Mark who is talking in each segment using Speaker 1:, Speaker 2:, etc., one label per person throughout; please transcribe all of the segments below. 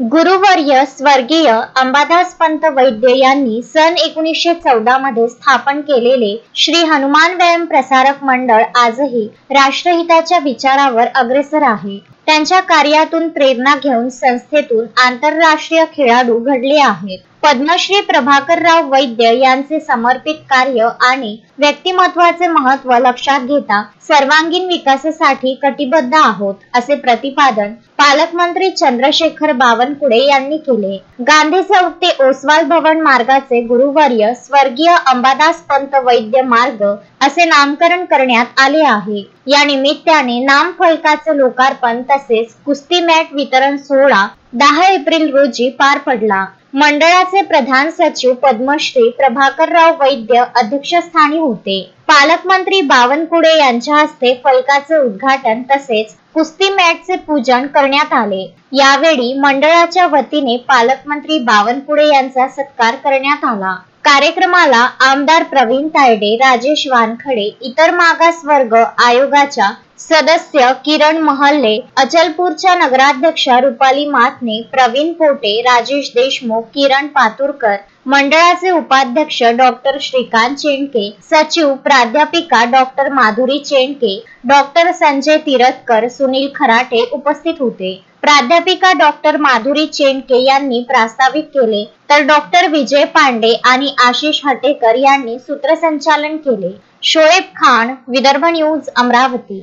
Speaker 1: गुरुवर्य स्वर्गीय अंबादास पंत वैद्य यांनी सन 1914 मध्ये स्थापन केलेले श्री हनुमान व्यायाम प्रसारक मंडळ आजही राष्ट्रहिताच्या विचारावर अग्रेसर आहे. त्यांच्या कार्यातून प्रेरणा घेऊन संस्थेतून आंतरराष्ट्रीय खेळाडू घडले आहेत. पद्मश्री प्रभाकरराव वैद्य यांचे समर्पित कार्य आणि व्यक्तिमत्वाचे महत्त्व लक्षात घेता सर्वांगीण विकासासाठी कटिबद्ध आहोत, असे प्रतिपादन पालकमंत्री चंद्रशेखर बावनकुळे यांनी केले. गांधी चौक ते ओसवाल भवन मार्गाचे गुरुवर्य स्वर्गीय अंबादास पंत वैद्य मार्ग असे नामकरण करण्यात आले आहे. या निमित्ताने नामफलकाचे लोकार्पण तसेच कुस्ती मॅट वितरण सोहळा 10 एप्रिल रोजी पार पडला. मंडळाचे प्रधान सचिव पद्मश्री प्रभाकरराव वैद्य अध्यक्षस्थानी होते. पालकमंत्री बावनकुळे यांच्या हस्ते फलकाचे उद्घाटन तसेच कुस्ती मॅटचे पूजन करण्यात आले. यावेळी मंडळाच्या वतीने पालकमंत्री बावनकुळे यांचा सत्कार करण्यात आला. कार्यक्रमाला आमदार प्रवीण तायडे, राजेश वानखडे, इतर मागासवर्ग आयोगाच्या सदस्य किरण महल्ले, अचलपूरच्या नगराध्यक्षा रुपाली मातने, प्रवीण पोटे, राजेश देशमुख, किरण पातुरकर, मंडळाचे उपाध्यक्ष डॉक्टर श्रीकांत चेंडके, सचिव प्राध्यापिका डॉक्टर माधुरी चेंडके, डॉक्टर संजय तिरतकर, सुनील खराटे उपस्थित होते. प्राध्यापिका डॉक्टर माधुरी चेंडके यांनी प्रास्ताविक केले तर डॉक्टर विजय पांडे आणि आशिष हटेकर यांनी सूत्रसंचालन केले. शोएब खान, विदर्भ न्यूज, अमरावती.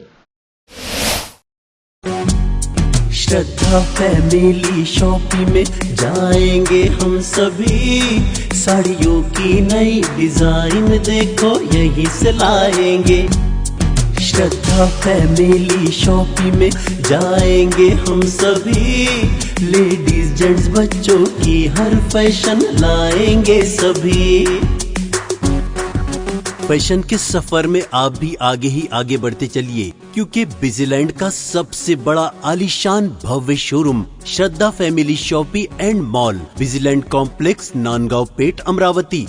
Speaker 2: श्रद्धा फैमिली शॉपिंग में जाएंगे हम सभी, साड़ियों की नई डिजाइन देखो यहीं से लाएंगे। श्रद्धा फैमिली शॉपिंग में जाएंगे हम सभी, लेडीज जेंट्स बच्चों की हर फैशन लाएंगे सभी। फैशन के सफर में आप भी आगे ही आगे बढ़ते चलिए, क्योंकि बिजीलैंड का सबसे बड़ा आलीशान भव्य showroom Shraddha family shopping and mall, Busyland complex, Nandgaon Peth, Amravati.